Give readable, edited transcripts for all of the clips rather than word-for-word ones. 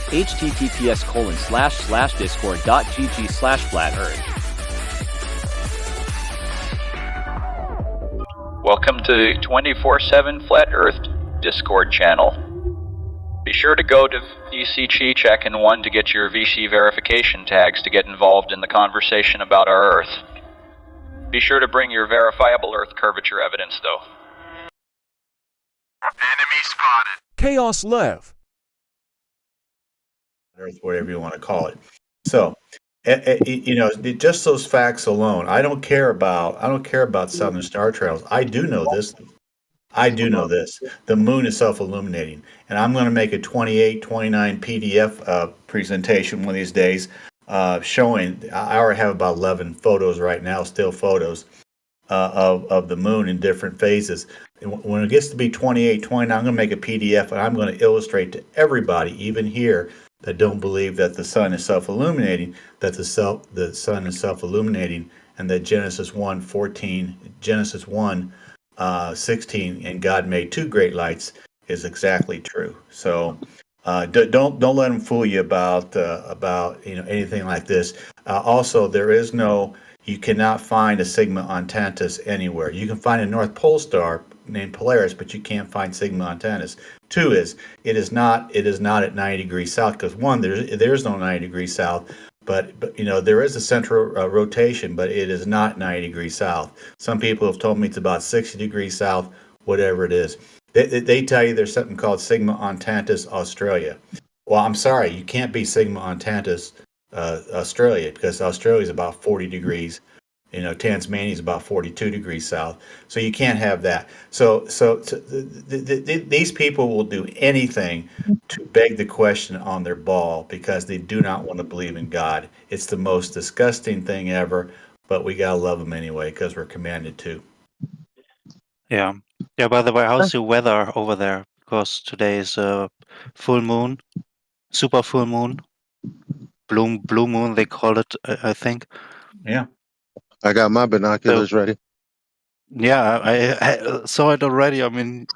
https://discord.gg/flat-earth. Welcome to 24/7 Flat Earth Discord channel. Be sure to go to VC Chi Check and 1 to get your VC verification tags to get involved in the conversation about our Earth. Be sure to bring your verifiable Earth curvature evidence, though. Enemy spotted. ChaosLev. Earth, whatever you want to call it. So, just those facts alone. I don't care about Southern Star Trails. I do know this. The moon is self-illuminating, and I'm going to make a 28-29 PDF presentation one of these days, showing. I already have about 11 photos right now, still photos of the moon in different phases. And when it gets to be 28, 29, I'm going to make a PDF, and I'm going to illustrate to everybody, even here, that don't believe that the sun is self-illuminating, that the sun is self-illuminating, and that Genesis 1:14, Genesis 1:16, and God made two great lights is exactly true. So don't let them fool you about anything like this. Also, you cannot find a Sigma Octantis anywhere. You can find a North Pole star named Polaris, but you can't find Sigma Octantis. Two is it is not at 90 degrees south, because one, there's no 90 degrees south, but there is a central rotation, but it is not 90 degrees south. Some people have told me it's about 60 degrees south, whatever it is. They tell you there's something called Sigma Octantis Australia. Well, I'm sorry, you can't be Sigma Octantis Australia, because Australia is about 40 degrees. Tasmania is about 42 degrees south, so you can't have that. So these people will do anything to beg the question on their ball, because they do not want to believe in God. It's the most disgusting thing ever, but we gotta love them anyway, because we're commanded to. Yeah. By the way, how's the weather over there? Because today is a full moon, super full moon, blue moon they call it, I think. Yeah. I got my binoculars ready. Yeah, I saw it already. I mean,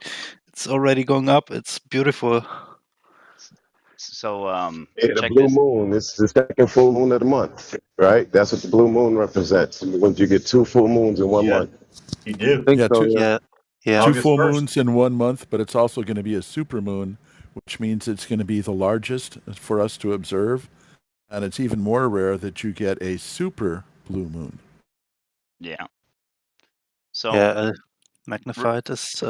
it's already going up. It's beautiful. So the blue moon. It's the second full moon of the month, right? That's what the blue moon represents. When you get two full moons in 1 month. You do. I think so, Yeah. Two full moons in 1 month, but it's also going to be a super moon, which means it's going to be the largest for us to observe. And it's even more rare that you get a super blue moon. Yeah. So magnified is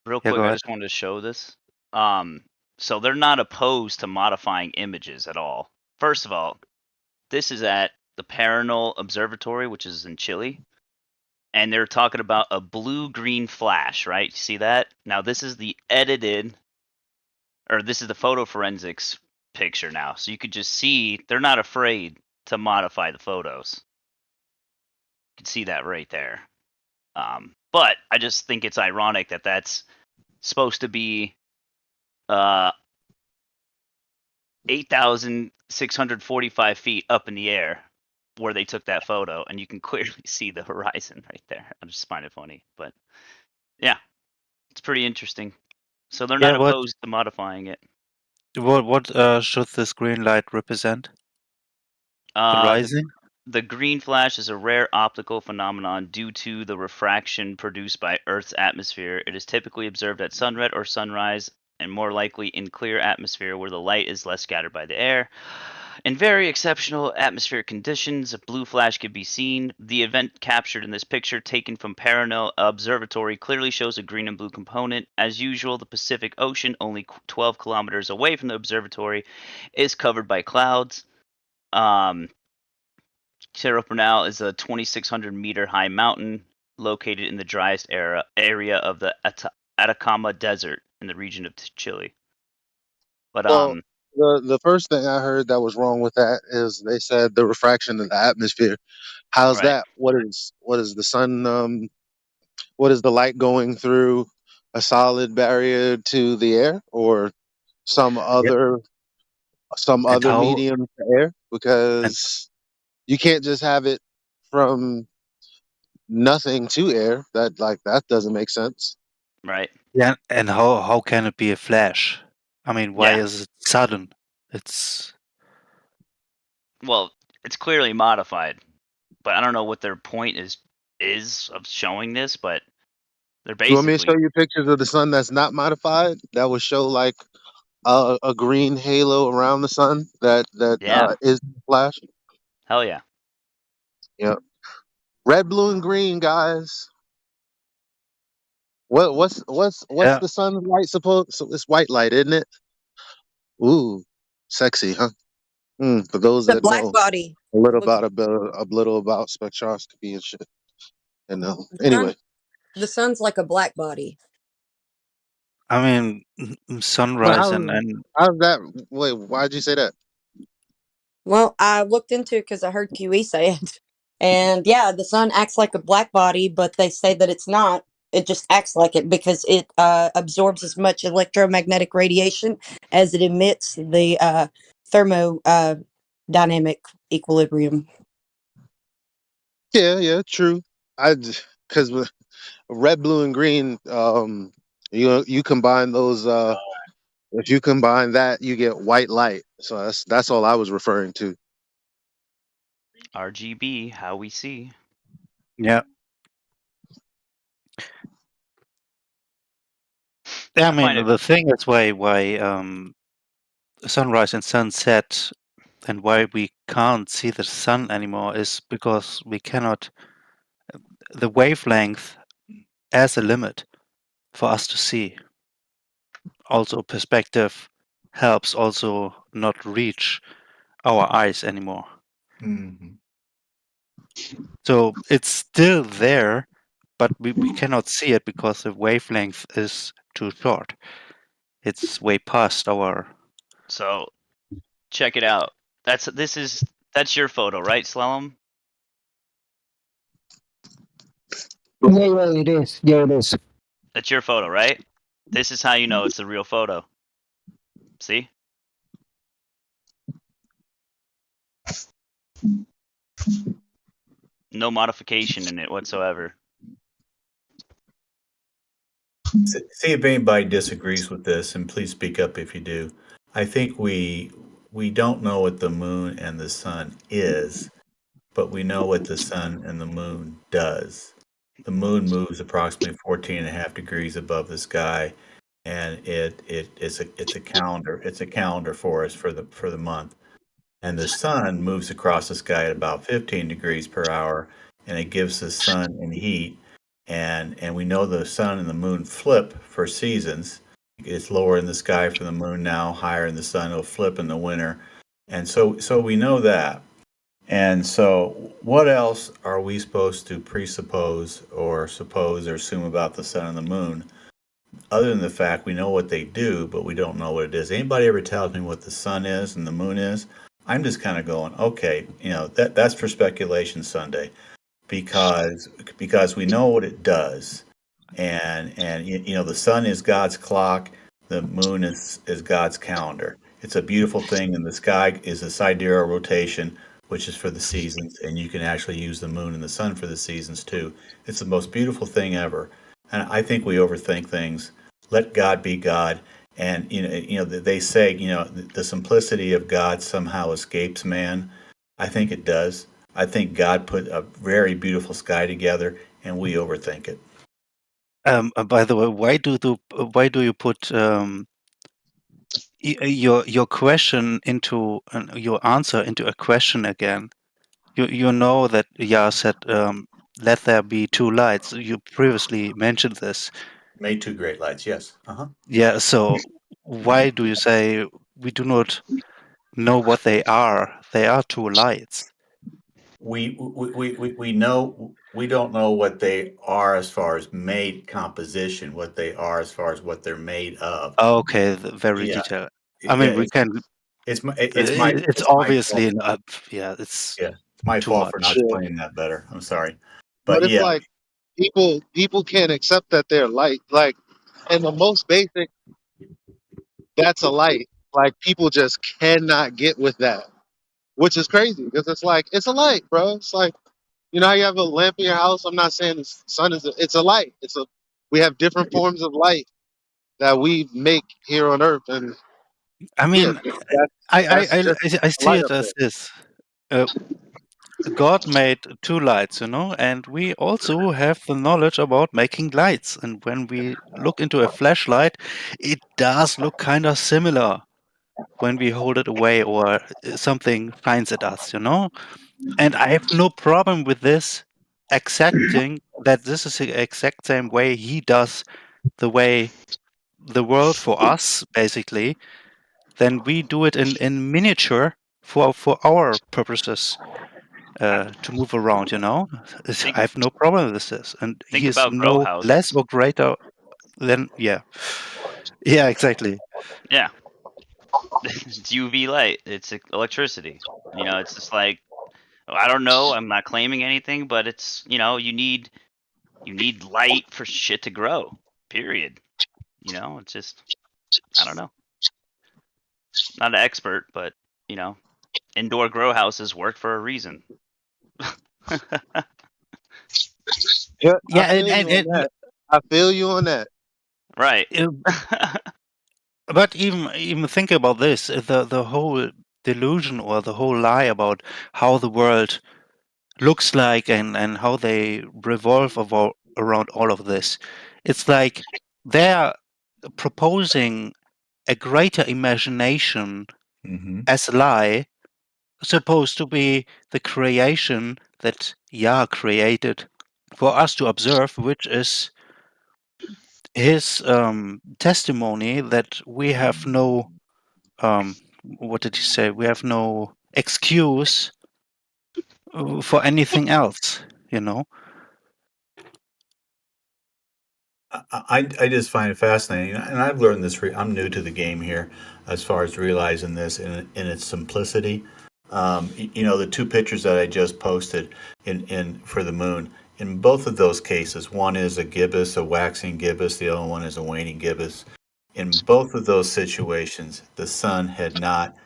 real quick. I just wanted to show this. So they're not opposed to modifying images at all. First of all, this is at the Paranal Observatory, which is in Chile, and they're talking about a blue-green flash, right? You see that? Now this is the this is the photo forensics picture now, so you could just see they're not afraid to modify the photos. You can see that right there. But I just think it's ironic that that's supposed to be 8,645 feet up in the air where they took that photo, and you can clearly see the horizon right there. I just find it funny, but yeah, it's pretty interesting. So they're not opposed to modifying it. What should this green light represent? Horizon? The green flash is a rare optical phenomenon due to the refraction produced by Earth's atmosphere. It is typically observed at sunset or sunrise, and more likely in clear atmosphere where the light is less scattered by the air. In very exceptional atmospheric conditions, a blue flash can be seen. The event captured in this picture, taken from Paranal Observatory, clearly shows a green and blue component. As usual, the Pacific Ocean, only 12 kilometers away from the observatory, is covered by clouds. Cerro Paranal is a 2,600 meter high mountain located in the driest area of the Atacama Desert in the region of Chile. But the first thing I heard that was wrong with that is they said the refraction of the atmosphere. How's that? What is the sun? What is the light going through a solid barrier to the air, or some other medium to air? Because you can't just have it from nothing to air. That doesn't make sense. Right. Yeah, and how can it be a flash? I mean, why is it sudden. It's Well, it's clearly modified, but I don't know what their point is of showing this, but they're You want me to show basically you pictures of the sun that's not modified? That would show like a green halo around the sun that yeah, is flash. hell yeah. Yep. Red, blue, and green, guys. What's yeah. the sun's light supposed? So it's white light, isn't it? Ooh, sexy, huh? For those The that black know body a little looks about a little about spectroscopy and shit. And the anyway, sun. The sun's like a black body. I mean, but sunrise and how's that? Wait, why'd you say that? Well, I looked into it because I heard QE say it, and yeah, the sun acts like a black body, but they say that it's not. It just acts like it because it absorbs as much electromagnetic radiation as it emits the thermo dynamic equilibrium. Yeah, true. Because red, blue, and green. You combine those. If you combine that, you get white light. So that's all I was referring to. RGB, how we see. yeah. I I find mean, it the thing is why sunrise and sunset and why we can't see the sun anymore is because we cannot. The wavelength has a limit for us to see. Also, perspective helps also not reach our eyes anymore. Mhm. So it's still there, but we cannot see it because the wavelength is too short. It's way past our. so check it out. That's your photo, right, Slalom? Yeah, it is. Yeah, it is. That's your photo, right? This is how you know it's the real photo. See? No modification in it whatsoever. See if anybody disagrees with this, and please speak up if you do. I think we don't know what the moon and the sun is, but we know what the sun and the moon does. The moon moves approximately 14 and a half degrees above the sky, and it's a calendar. It's a calendar for us for the month. And the sun moves across the sky at about 15 degrees per hour, and it gives the sun and heat. And we know the sun and the moon flip for seasons. It's lower in the sky for the moon now, higher in the sun. It'll flip in the winter, and so we know that. And so, what else are we supposed to presuppose or suppose or assume about the sun and the moon, other than the fact we know what they do, but we don't know what it is? Anybody ever tells me what the sun is and the moon is, I'm just kind of going, okay, that's for speculation Sunday, because we know what it does, and the sun is God's clock, the moon is God's calendar. It's a beautiful thing, and the sky is a sidereal rotation, which is for the seasons, and you can actually use the moon and the sun for the seasons too. It's the most beautiful thing ever, and I think we overthink things. Let God be God, and they say the simplicity of God somehow escapes man. I think it does. I think God put a very beautiful sky together, and we overthink it. By the way, why do you put your question into your answer into a question again? You know that Yah said, "Let there be two lights." You previously mentioned this. Made two great lights, yes. Uh-huh. Yeah. So why do you say we do not know what they are? They are two lights. We know we don't know what they are as far as made composition, what they are as far as what they're made of. Okay, very Yeah, detailed. I yeah. mean, we can. It's It's my fault. obviously not. Yeah, it's Yeah, it's my too fault for not much. Yeah. explaining that better. I'm sorry, but But it's yeah, like people can't accept that they're light. Like, in the most basic, that's a light. Like, people just cannot get with that, which is crazy because it's like it's a light, bro. It's like, how you have a lamp in your house. I'm not saying the sun is. It's a light. We have different forms of light that we make here on Earth, and I mean, that's just I a see light it up as there. this. God made two lights, and we also have the knowledge about making lights. And when we look into a flashlight, it does look kind of similar when we hold it away or something shines at us, And I have no problem with this, accepting that this is the exact same way he does the world for us, basically. Then we do it in miniature for our purposes to move around, I have no problem with this. And Think he is about grow no less houses. or greater than, yeah. Yeah, exactly. Yeah, it's UV light. It's electricity. It's just like, I don't know. I'm not claiming anything, but it's you need light for shit to grow. Period. It's just, I don't know. Not an expert, but indoor grow houses work for a reason. Yeah, I Yeah, feel you on that. I feel you on that. Right. but even think about this: the whole delusion or the whole lie about how the world looks like and how they revolve around all of this. It's like they're proposing a greater imagination as a lie, supposed to be the creation that Yah created for us to observe, which is his testimony that we have no what did he say? We have no excuse for anything else, I just find it fascinating, and I've learned this. I'm new to the game here, as far as realizing this in its simplicity. The two pictures that I just posted in for the moon. In both of those cases, one is a gibbous, a waxing gibbous. The other one is a waning gibbous. In both of those situations, the sun had not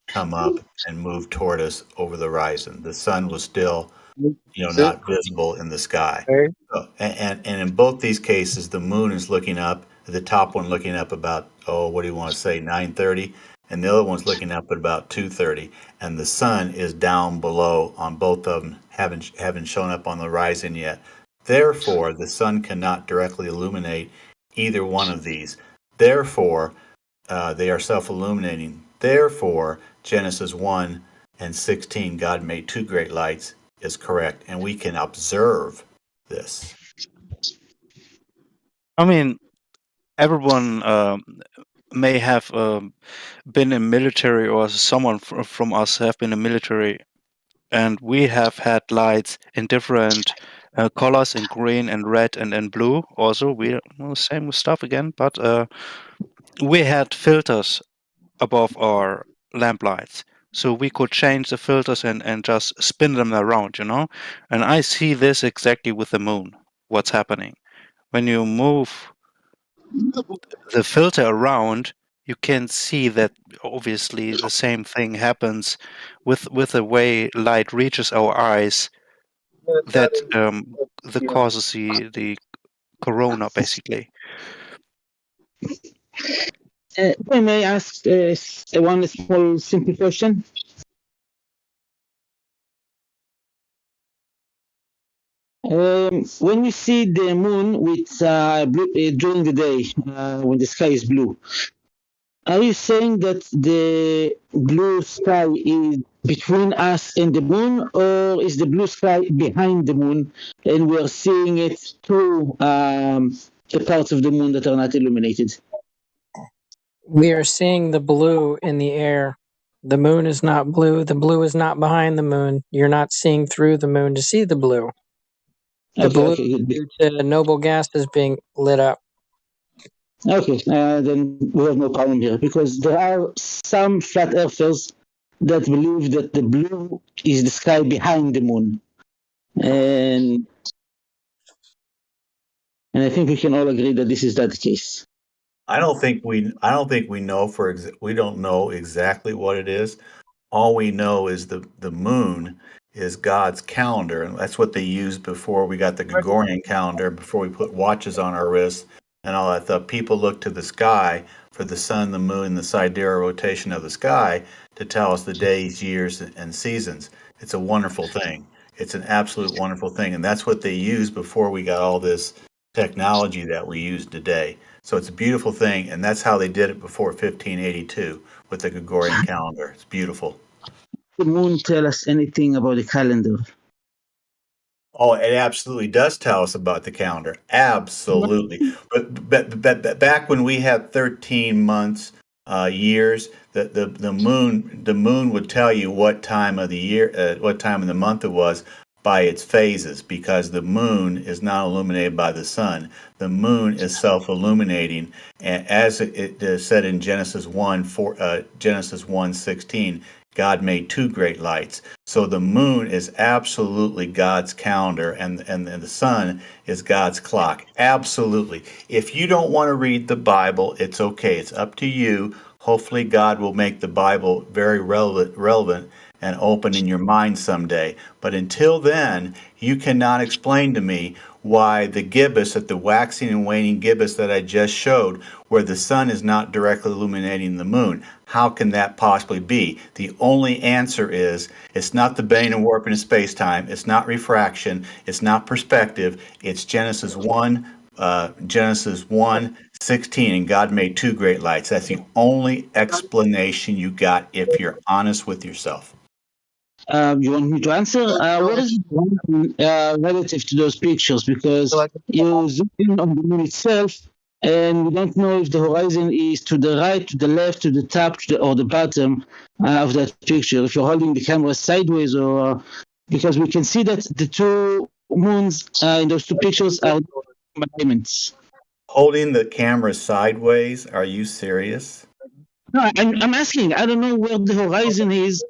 come up and moved toward us over the horizon. The sun was still That's it. not visible in the sky. Okay. So, and in both these cases, the moon is looking up. The top one looking up about, what do you want to say, 9:30, and the other one's looking up at about 2:30, and the sun is down below on both of them, haven't shown up on the horizon yet. Therefore, the sun cannot directly illuminate either one of these. Therefore, they are self-illuminating. Therefore, Genesis 1 and 16, God made two great lights, is correct, and we can observe this. I mean, everyone may have been in military, or someone from us have been in military, and we have had lights in different colors, in green and red and blue. Also, we same stuff again, but we had filters above our lamp lights, so we could change the filters and just spin them around, And I see this exactly with the moon. What's happening when you move the filter around? You can see that obviously the same thing happens with the way light reaches our eyes, that the causes the corona, basically. If I may ask one small simple question. When we see the moon with blue, during the day, when the sky is blue, are you saying that the blue sky is between us and the moon, or is the blue sky behind the moon and we're seeing it through the parts of the moon that are not illuminated? We are seeing the blue in the air. The moon is not blue. The blue is not behind the moon. You're not seeing through the moon to see the blue. The blue Okay, good. due to noble gases being lit up. Okay, then we have no problem here, because there are some flat earthers that believe that the blue is the sky behind the moon, and I think we can all agree that this is not the case. I don't think we know we don't know exactly what it is. All we know is the moon is God's calendar, and that's what they used before we got the Gregorian calendar, before we put watches on our wrists and all that stuff, people look to the sky for the sun, the moon, and the sidereal rotation of the sky to tell us the days, years, and seasons. It's a wonderful thing. It's an absolute wonderful thing, and that's what they used before we got all this technology that we use today. So it's a beautiful thing, and that's how they did it before 1582 with the Gregorian calendar. It's beautiful. The moon tell us anything about the calendar? Oh, it absolutely does tell us about the calendar. Absolutely. But back when we had 13 months, years, the moon would tell you what time of the year, what time of the month it was by its phases, because the moon is not illuminated by the sun. The moon is self-illuminating, and as it is said in Genesis 1:16, God made two great lights. So the moon is absolutely God's calendar, and the sun is God's clock. Absolutely. If you don't want to read the Bible, it's okay. It's up to you. Hopefully, God will make the Bible very relevant and open in your mind someday. But until then, you cannot explain to me why the gibbous, at the waxing and waning gibbous that I just showed, where the sun is not directly illuminating the moon. How can that possibly be? The only answer is it's not the bane and warping of space-time, it's not refraction, it's not perspective, it's Genesis 1:16, and God made two great lights. That's the only explanation you got if you're honest with yourself. You want me to answer? What is relative to those pictures? Because you zoom in on the moon itself, and we don't know if the horizon is to the right, to the left, to the top, or the bottom of that picture. If you're holding the camera sideways, or because we can see that the two moons in those two pictures are alignments. Holding the camera sideways? Are you serious? No, I'm asking. I don't know where the horizon is.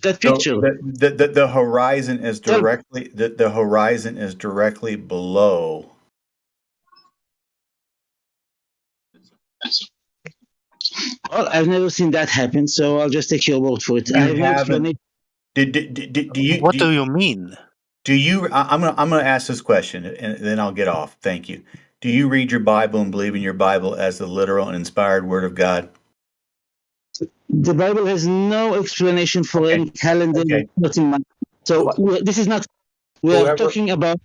That picture. So the horizon is directly the horizon is directly below. Well, I've never seen that happen, so I'll just take your word for it. I have no explanation. What do you mean? I'm gonna ask this question and then I'll get off. Thank you. Do you read your Bible and believe in your Bible as the literal and inspired Word of God? The Bible has no explanation for any calendar. Okay. So this is not. We are talking about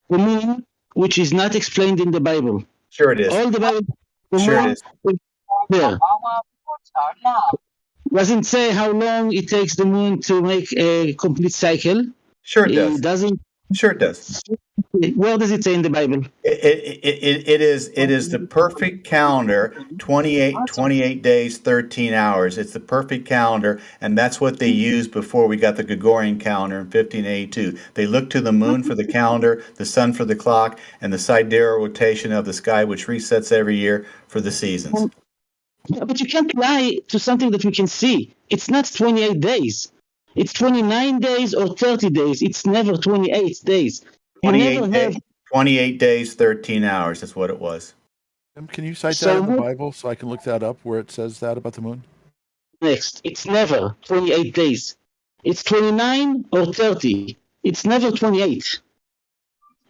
the moon, which is not explained in the Bible. Sure it is. All the Bible. Sure it is. There. Doesn't say how long it takes the moon to make a complete cycle. Sure it does. It doesn't. Sure it does. Where does it say in the Bible? It is the perfect calendar, 28 days, 13 hours. It's the perfect calendar, and that's what they used before we got the Gregorian calendar in 1582. They looked to the moon for the calendar, the sun for the clock, and the sidereal rotation of the sky, which resets every year for the seasons. But you can't lie to something that we can see. It's not 28 days. It's 29 days or 30 days. It's never 28 days. 28 days, 13 hours. That's what it was. Can you cite that in the Bible so I can look that up where it says that about the moon? Next. It's never 28 days. It's 29 or 30. It's never 28.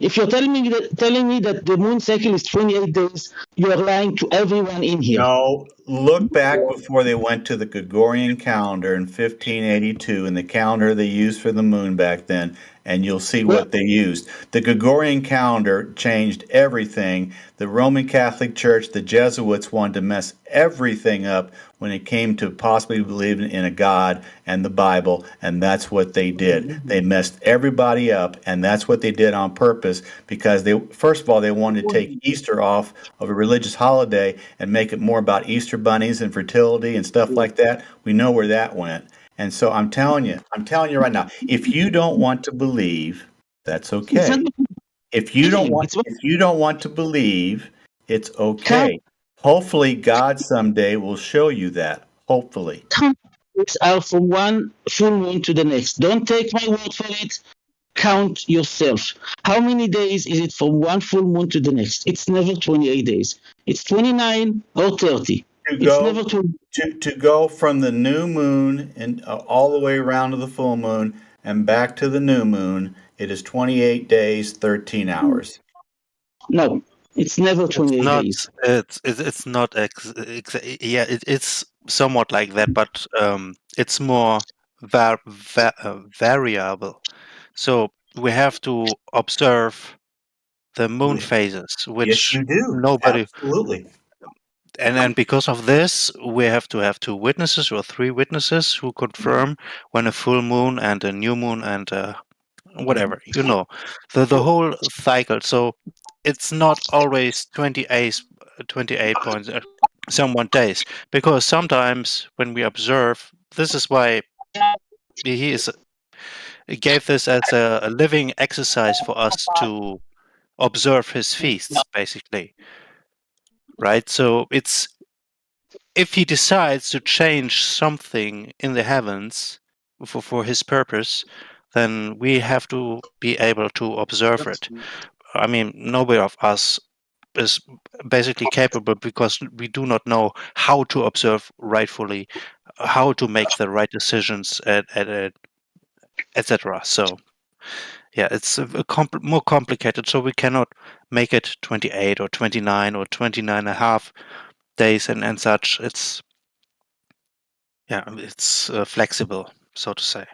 If you're telling me that the moon cycle is 28 days, you are lying to everyone in here. No, look back before they went to the Gregorian calendar in 1582 and the calendar they used for the moon back then, and you'll see what they used. The Gregorian calendar changed everything. The Roman Catholic Church, the Jesuits wanted to mess everything up when it came to possibly believing in a God and the Bible, and that's what they did. They messed everybody up, and that's what they did on purpose, because first of all, they wanted to take Easter off of a religious holiday and make it more about Easter bunnies and fertility and stuff like that. We know where that went. And so I'm telling you right now, if you don't want to believe, that's okay. If you don't want to believe, it's okay. Hopefully God someday will show you that. Hopefully. It's out from one full moon to the next. Don't take my word for it. Count yourself. How many days is it from one full moon to the next? It's never 28 days. It's 29 or 30. To go from the new moon and all the way around to the full moon and back to the new moon, it is 28 days, 13 hours. No, It's never 28 Not days. it's not yeah, it's somewhat like that, but it's more variable. So we have to observe the moon phases, Yes, which you do. nobody, Absolutely. and because of this, we have to have two witnesses or three witnesses who confirm when a full moon and a new moon and whatever, the whole cycle. So it's not always 28 points, someone days, because sometimes when we observe, this is why he is he gave this as a living exercise for us to observe his feasts, basically, right? So it's if he decides to change something in the heavens for his purpose, then we have to be able to observe it. I mean, nobody of us is basically capable because we do not know how to observe rightfully, how to make the right decisions, etc. So yeah, it's more complicated. So we cannot make it 28 or 29 or 29 and a half days and such. It's flexible, so to say.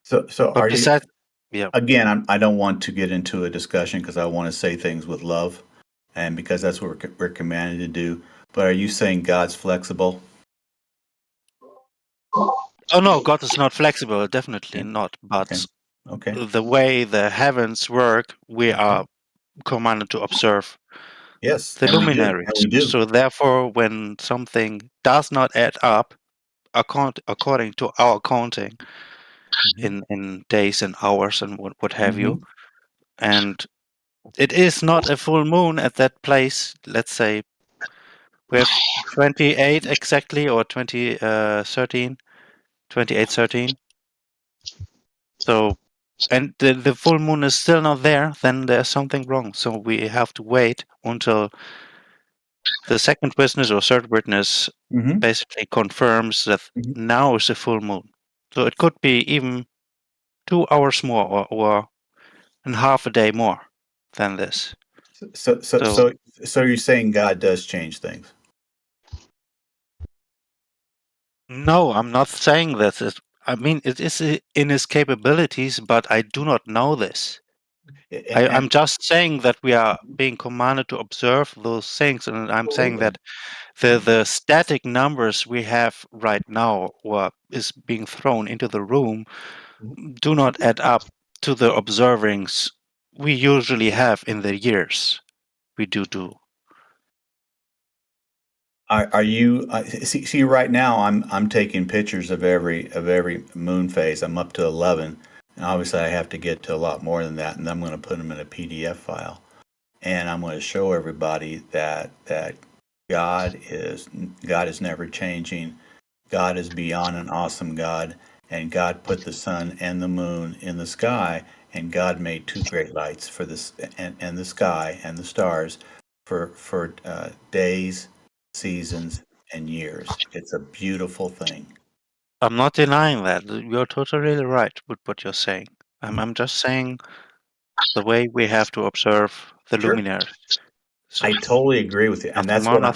So But are you, besides, yeah. again, I don't want to get into a discussion because I want to say things with love, and because that's what we're commanded to do. But are you saying God's flexible? Oh no, God is not flexible, definitely Okay. not. Okay. But Okay. the way the heavens work, we Okay. are commanded to observe Yes, the and we do. And luminaries. we do. So therefore, when something does not add up, according to our counting Hmm. in days and hours and what have you, Hmm. and it is not a full moon at that place. Let's say we have 28 exactly, or 13, 28, 13. So, and the full moon is still not there, then there's something wrong. So we have to wait until the second witness or third witness Hmm. basically confirms that Hmm. now is a full moon. So it could be even 2 hours more, or in half a day more than this. So, so, So so, so you're saying God does change things, no, I'm not saying that. I mean, it is in his capabilities, but I do not know this. I'm and just saying that we are being commanded to observe those things, and I'm saying absolutely. that the static numbers we have right now, or is being thrown into the room, do not add up to the observings we usually have in the years. We do. Are you see right now? I'm taking pictures of every moon phase. I'm up to 11, and obviously I have to get to a lot more than that, and I'm going to put them in a PDF file, and I'm going to show everybody that God is never changing. God is beyond an awesome God, and God put the sun and the moon in the sky, and God made two great lights for this and the sky and the stars for days, seasons, and years. It's a beautiful thing. I'm not denying that. You're totally right with what you're saying. I'm just saying the way we have to observe the Sure, luminaries. So I totally agree with you, and nothing that's more, what I'm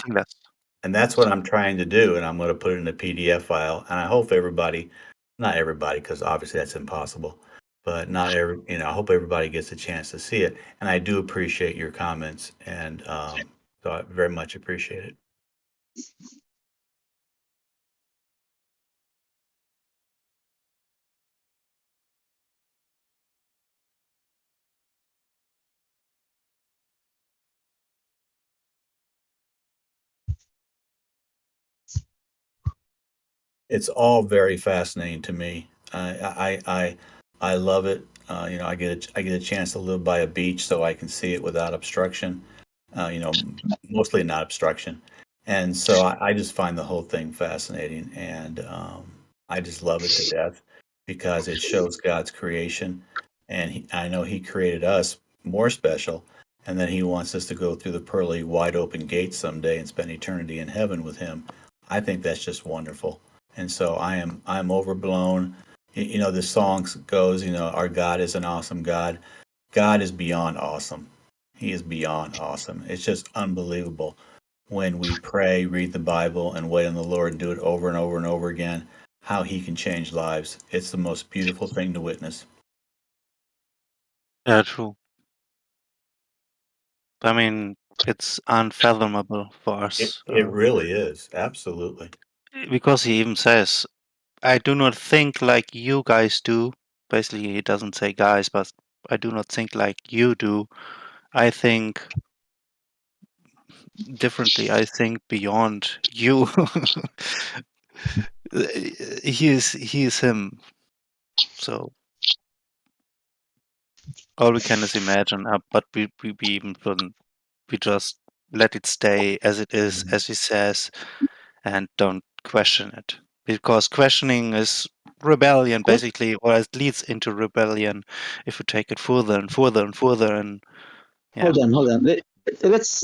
nothing less. trying to do, and I'm going to put it in a PDF file, and I hope everybody, not everybody, because obviously that's impossible, but not every, I hope everybody gets a chance to see it, and I do appreciate your comments, and so I very much appreciate it. It's all very fascinating to me. I love it. I get a chance to live by a beach, so I can see it without obstruction. Mostly not obstruction, and so I just find the whole thing fascinating, and I just love it to death because it shows God's creation, and I know He created us more special, and then He wants us to go through the pearly, wide open gates someday and spend eternity in heaven with Him. I think that's just wonderful. And so I'm overblown. The song goes, our God is an awesome God. God is beyond awesome. He is beyond awesome. It's just unbelievable when we pray, read the Bible, and wait on the Lord and do it over and over and over again, how He can change lives. It's the most beautiful thing to witness. Yeah, true. I mean, it's unfathomable for us. It really is. Absolutely. Because he even says, I do not think like you guys do. Basically, he doesn't say guys, but I do not think like you do. I think differently. I think beyond you. He is him. So all we can is imagine, but we even shouldn't. We just let it stay as it is, as he says, and don't question it. Because questioning is rebellion, basically, or it leads into rebellion if you take it further and further and further. And yeah. Hold on. Let's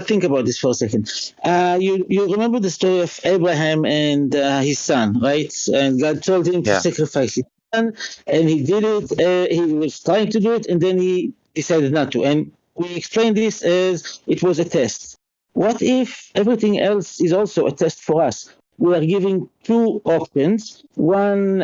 think about this for a second. You remember the story of Abraham and his son, right? And God told him to Yeah. sacrifice his son, and he did it. He was trying to do it, and then he decided not to. And we explained this as it was a test. What if everything else is also a test for us? We are giving two options. One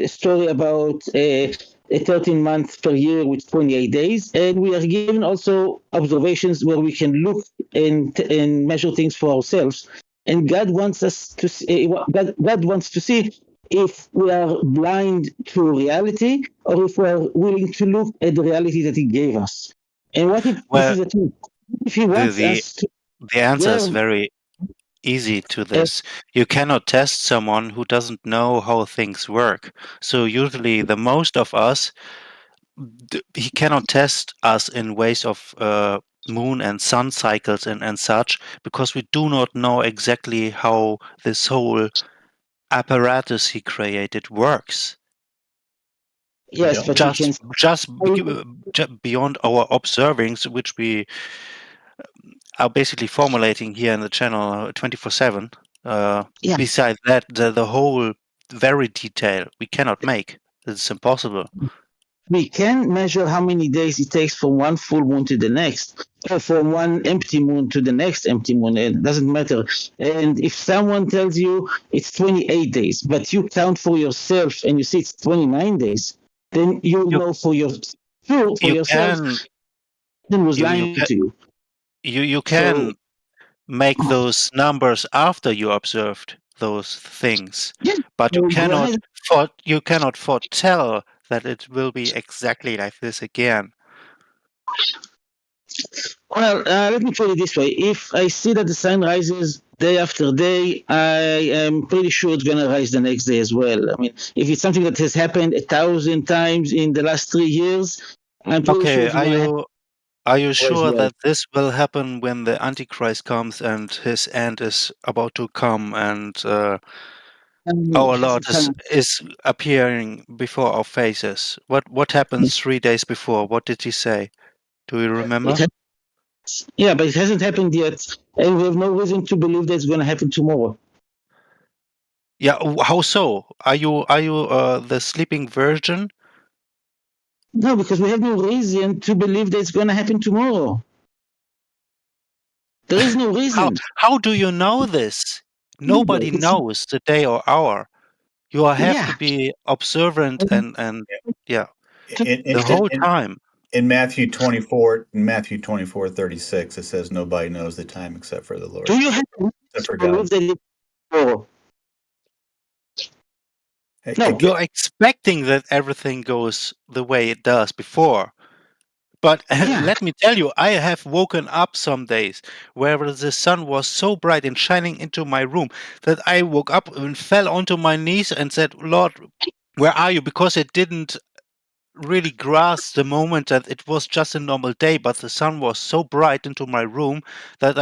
story about a 13 month per year with 28 days. And we are given also observations where we can look and measure things for ourselves. And God wants us to see, God wants to see if we are blind to reality or if we are willing to look at the reality that He gave us. And what if this Well, is a truth? If He wants the us to the answer is observe, very easy to this. You cannot test someone who doesn't know how things work. So usually the most of us, he cannot test us in ways of moon and sun cycles and such, because we do not know exactly how this whole apparatus he created works. yes, but we can. Just beyond our observings, which we are basically formulating here in the channel 24/7. Yeah. Besides that, the whole very detail we cannot make. It's impossible. We can measure how many days it takes from one full moon to the next, or from one empty moon to the next empty moon. It doesn't matter. And if someone tells you it's 28 days, but you count for yourself and you see it's 29 days, then you You know for yourself, can then was you lying to you. you So can make those numbers after you observed those things, yeah, but so go ahead. you cannot foretell that it will be exactly like this again. Well, let me put it this way. If I see that the sun rises day after day, I am pretty sure it's going to rise the next day as well. I mean, if it's something that has happened 1,000 times in the last 3 years, I'm pretty sure Okay, it's going to happen are you as sure well. that this will happen when the Antichrist comes and his end is about to come and our Lord is appearing before our faces? What happens 3 days before? What did he say? Do you remember? Yeah, but it hasn't happened yet, and we have no reason to believe that it's going to happen tomorrow. Yeah, how so? Are you the sleeping virgin? No, because we have no reason to believe that it's going to happen tomorrow. There is no reason. How do you know this? Nobody It's, knows the day or hour. You have to yeah. be observant and yeah, In, the in, whole in, time. in Matthew 24:36, it says nobody knows the time except for the Lord, Do you have except to for believe God. that it's tomorrow? No. You're expecting that everything goes the way it does before. But Yeah. let me tell you, I have woken up some days where the sun was so bright and shining into my room that I woke up and fell onto my knees and said, Lord, where are you? Because it didn't really grasp the moment that it was just a normal day, but the sun was so bright into my room that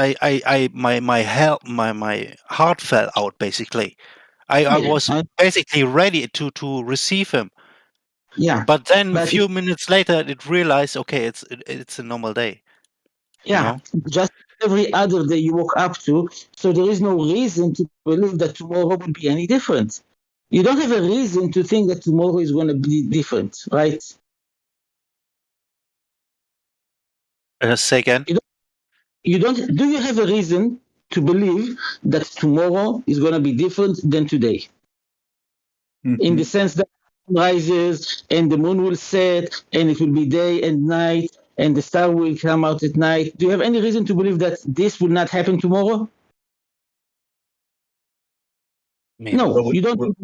my heart fell out basically. I Yeah. was basically ready to receive him. Yeah. But then a But few minutes later it realized, okay, it's a normal day, you yeah, know? just every other day you woke up to, so there is no reason to believe that tomorrow will be any different. You don't have a reason to think that tomorrow is going to be different, right? Say again. You don't. Do you have a reason to believe that tomorrow is going to be different than today? In the sense that the sun rises and the moon will set and it will be day and night and the star will come out at night. Do you have any reason to believe that this will not happen tomorrow? Maybe. No, Well, you don't.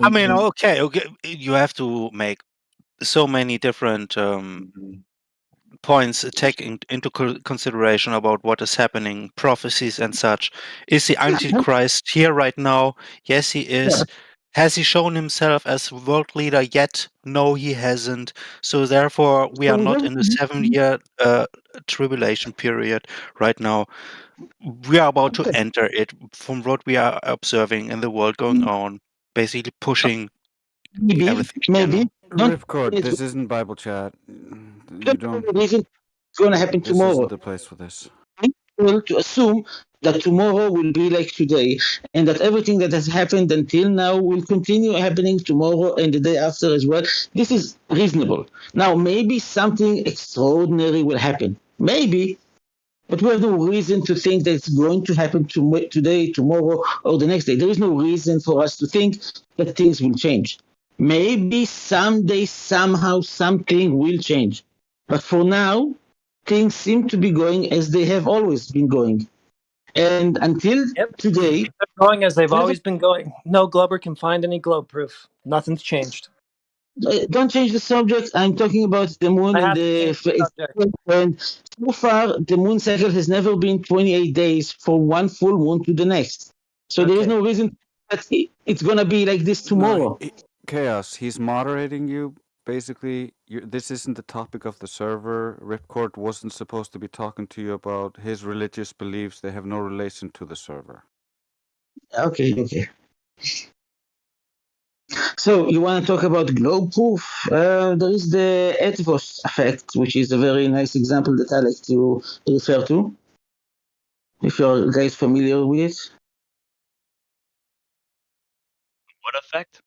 I mean, okay. You have to make so many different points taking into consideration about what is happening, prophecies and such. Is the Antichrist here right now? Yes, he is. Has he shown himself as world leader yet? No, he hasn't. So therefore, we are not in the 7-year tribulation period right now. We are about to enter it from what we are observing in the world going on, basically pushing everything together. Ripcord, this isn't Bible chat. You don't. It's going to happen This tomorrow. isn't the place for this. To assume that tomorrow will be like today and that everything that has happened until now will continue happening tomorrow and the day after as well. This is reasonable. Now, maybe something extraordinary will happen. Maybe. But we have no reason to think that it's going to happen today, tomorrow, or the next day. There is no reason for us to think that things will change. Maybe someday, somehow, something will change. But for now, things seem to be going as they have always been going. And until today... They're going as they've always been going. No glober can find any globe proof. Nothing's changed. Don't change the subject. I'm talking about the moon and and so far, the moon cycle has never been 28 days from one full moon to the next. So there is no reason that it's going to be like this tomorrow. No, Chaos, he's moderating you. Basically, this isn't the topic of the server. Ripcord wasn't supposed to be talking to you about his religious beliefs. They have no relation to the server. Okay. So you want to talk about globe proof? There is the Etvos effect, which is a very nice example that I like to refer to. If you're guys familiar with it. What effect?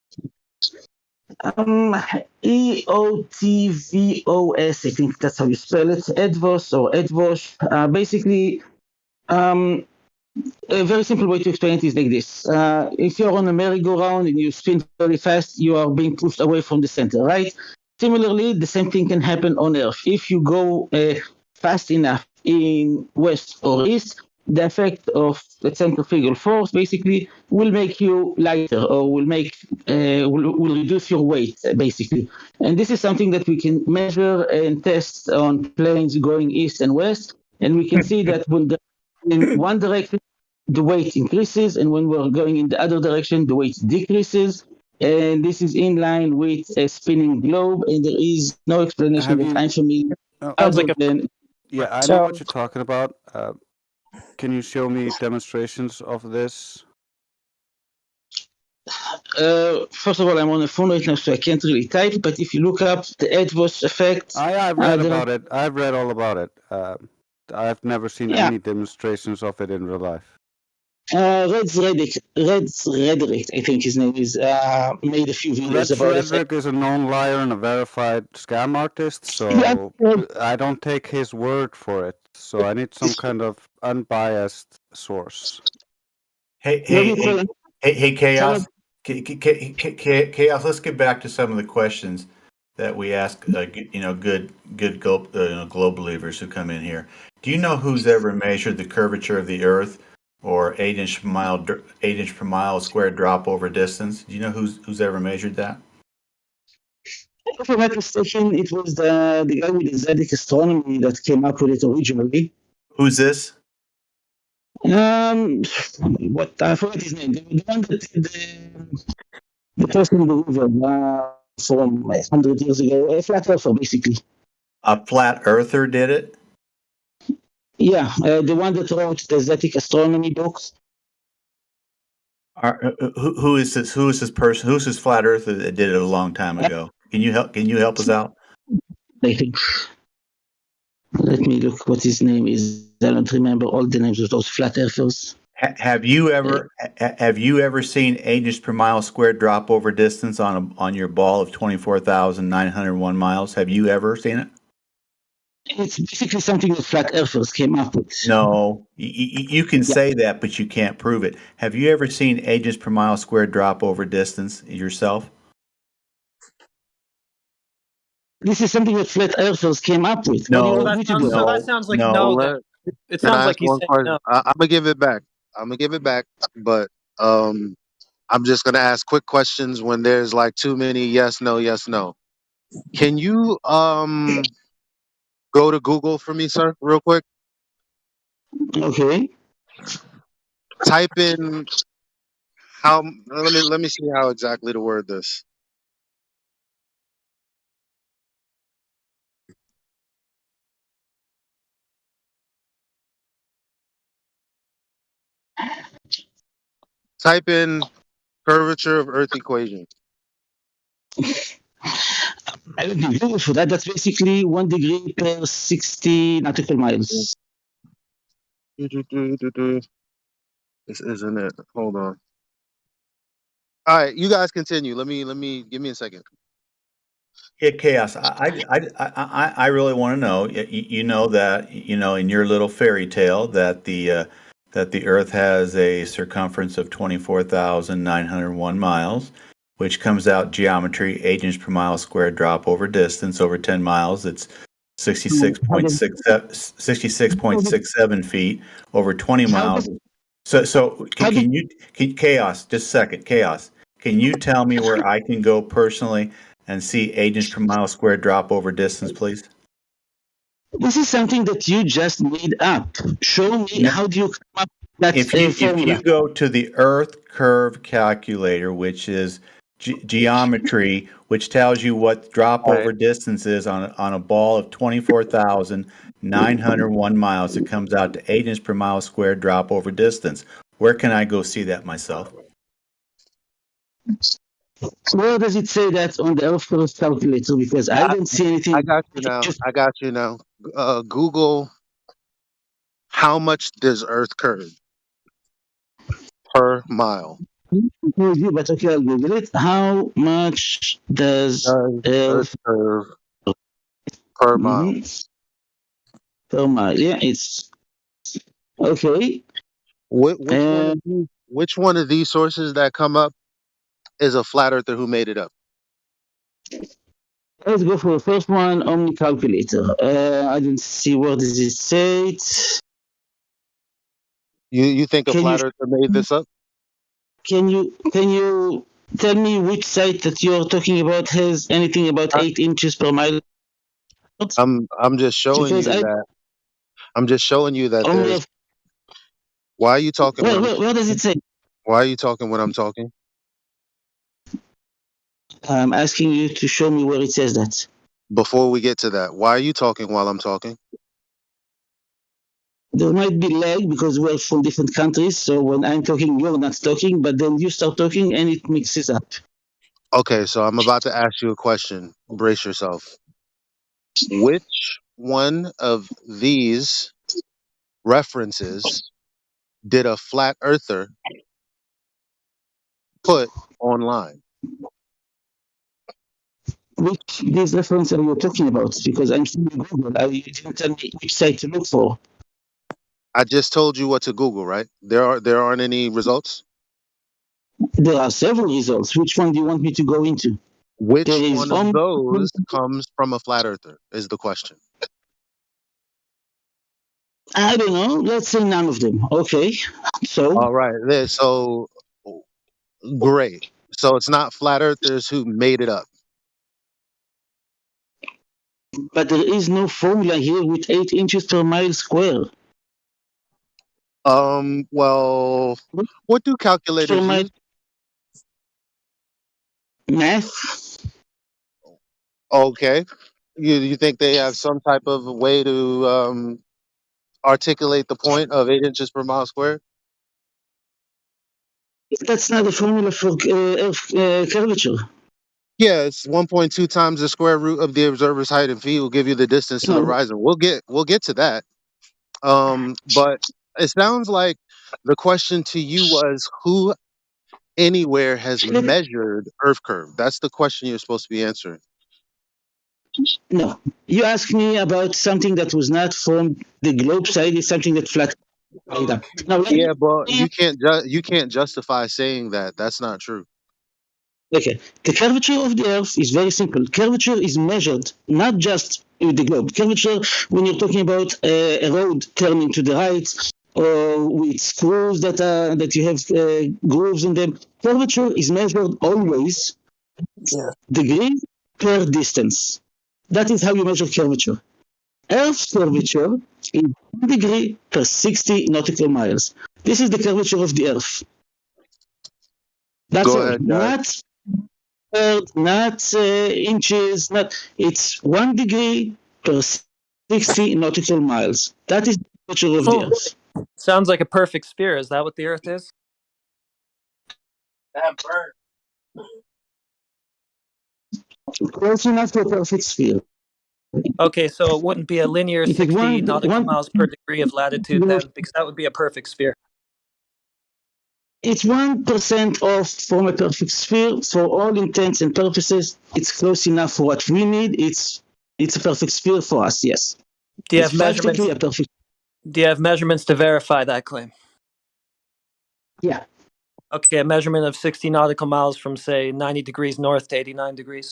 EOTVOS, I think that's how you spell it. Etvos or Etvos. Basically, a very simple way to explain it is like this. If you're on a merry-go-round and you spin very fast, you are being pushed away from the center, right? Similarly, the same thing can happen on Earth. If you go fast enough in west or east, the effect of the centrifugal force basically will make you lighter or will reduce your weight, basically. And this is something that we can measure and test on planes going east and west. And we can see that when in one direction, the weight increases, and when we're going in the other direction, the weight decreases. And this is in line with a spinning globe, and there is no explanation that I'm familiar. Yeah, I know what you're talking about. Can you show me demonstrations of this? First of all, I'm on a phone right now, so I can't really type. But if you look up the Etvos effect, I've read about it. I've read all about it. I've never seen any demonstrations of it in real life. Red's Rhetoric, I think his name is, made a few videos about it. Rhetoric is a known liar and a verified scam artist, so I don't take his word for it. So I need some kind of unbiased source. Hey, Chaos. Chaos, let's get back to some of the questions that we ask, good globe believers who come in here. Do you know who's ever measured the curvature of the Earth or 8 inch per mile square drop over distance? Do you know who's ever measured that? If I'm not mistaken, it was the guy with the Zedic astronomy that came up with it originally. Who's this? What I forgot his name. The one that did the person in the river from 100 years ago, a flat earther, basically. A flat earther did it? Yeah, the one that wrote the Zedic astronomy books. Who is this? Who is this person? Who's this flat earther that did it a long time ago? Can you help us out? I think. Let me look what his name is. I don't remember all the names of those flat earthers. Have you ever seen 8 inches per mile squared drop over distance on your ball of 24,901 miles? Have you ever seen it? It's basically something that flat earthers came up with. No, you can say that, but you can't prove it. Have you ever seen agents per mile squared drop over distance yourself? This is something that flat earthers came up with. What do you So want No, that me to sounds. do? So that no, sounds like no. no. Let, Then it can sounds I ask like he's one saying question? no. I'm gonna give it back. I'm gonna give it back, but I'm just gonna ask quick questions when there's like too many yes, no, yes, no. Can you go to Google for me, sir, real quick? Okay. Type in how. Let me see how exactly to word this. Type in curvature of Earth equation. I don't need Google for that. That's basically 1 degree per 60 nautical miles. This isn't it. Hold on. All right, you guys continue. Let me give me a second. Yeah, chaos. I really want to know. You know that in your little fairy tale that the Earth has a circumference of 24,901 miles, which comes out geometry 8 inches per mile squared drop over distance over 10 miles. It's How does, 66.67 feet over 20 how miles. does, So how does, chaos? Just a second, chaos. Can you tell me where I can go personally and see 8 inches per mile squared drop over distance, please? this is something that you just made up. Show me No, how do you come up with that if formula. you go to the Earth curve calculator, which is geometry, which tells you what drop All right. over distance is on a ball of 24,901 miles, it comes out to 8 inches per mile squared drop over distance. Where can I go see that myself? Where does it say that on the Earth curve calculator? Because I I, don't see I anything. got you now. Just I got you now. Google how much does Earth curve per mile? told you, but okay, I'll Google it. How much does Does Earth Earth curve per mile? mhm, per mile? Yeah, it's okay. Uh, Which one of these sources that come up is a flat earther who made it up? let's go for the first one, Omni calculator. I don't see where does it say it. You think a Can you flat earther made this up? can you tell me which site that you're talking about has anything about I, 8 inches per mile? I'm just showing Because you I that. I'm just showing you that only there's. have Why are you talking when where does it say? Why are you talking when I'm talking? I'm asking you to show me where it says that. Before we get to that, why are you talking while I'm talking? There might be lag because we're from different countries. So when I'm talking, you're not talking, but then you start talking and it mixes up. Okay, so I'm about to ask you a question. Brace yourself. Which one of these references did a flat earther put online? Which these references are you talking about? Because I'm seeing Google. You didn't tell me which site to look for. I just told you what to Google, right? There aren't any results. There are several results. Which one do you want me to go into? There Which is one of those comes from a flat earther is the question. I don't know. Let's say none of them. Okay. So, All right. So great. So it's not flat earthers who made it up. but there is no formula here with 8 inches per mile square. Well, what do Per calculators mile use? math. Okay. You think they have some type of way to articulate the point of 8 inches per mile squared? That's not a formula for Earth curvature. Yeah, it's 1.2 times the square root of the observer's height and feet will give you the distance to the No, horizon. We'll get to that. But it sounds like the question to you was who anywhere has measured Earth curve. That's the question you're supposed to be answering. No, you asked me about something that was not from the globe side. It's something that flat. Now, Yeah, but you can't justify saying that. That's not true. okay, the curvature of the Earth is very simple. Curvature is measured not just with the globe. Curvature, when you're talking about a road turning to the right, or with screws that you have grooves in them, curvature is measured always degree per distance. That is how you measure curvature. Earth's curvature is 1 degree per 60 nautical miles. This is the curvature of the Earth. That's Go all. ahead, guys. Not inches. Not. It's 1 degree per 60 nautical miles. That is the curvature of the Oh, Earth. sounds like a perfect sphere. Is that what the Earth is? Close enough to a perfect sphere. Okay, so it wouldn't be a linear It is 60 one nautical one. miles per degree of latitude then, because that would be a perfect sphere. It's 1% off from a perfect sphere. For all intents and purposes, it's close enough for what we need. It's a perfect sphere for us. Yes, Do you it's have measurements? practically a perfect. Do you have measurements to verify that claim? Yeah. Okay, a measurement of 60 nautical miles from, say, 90 degrees north to 89 degrees.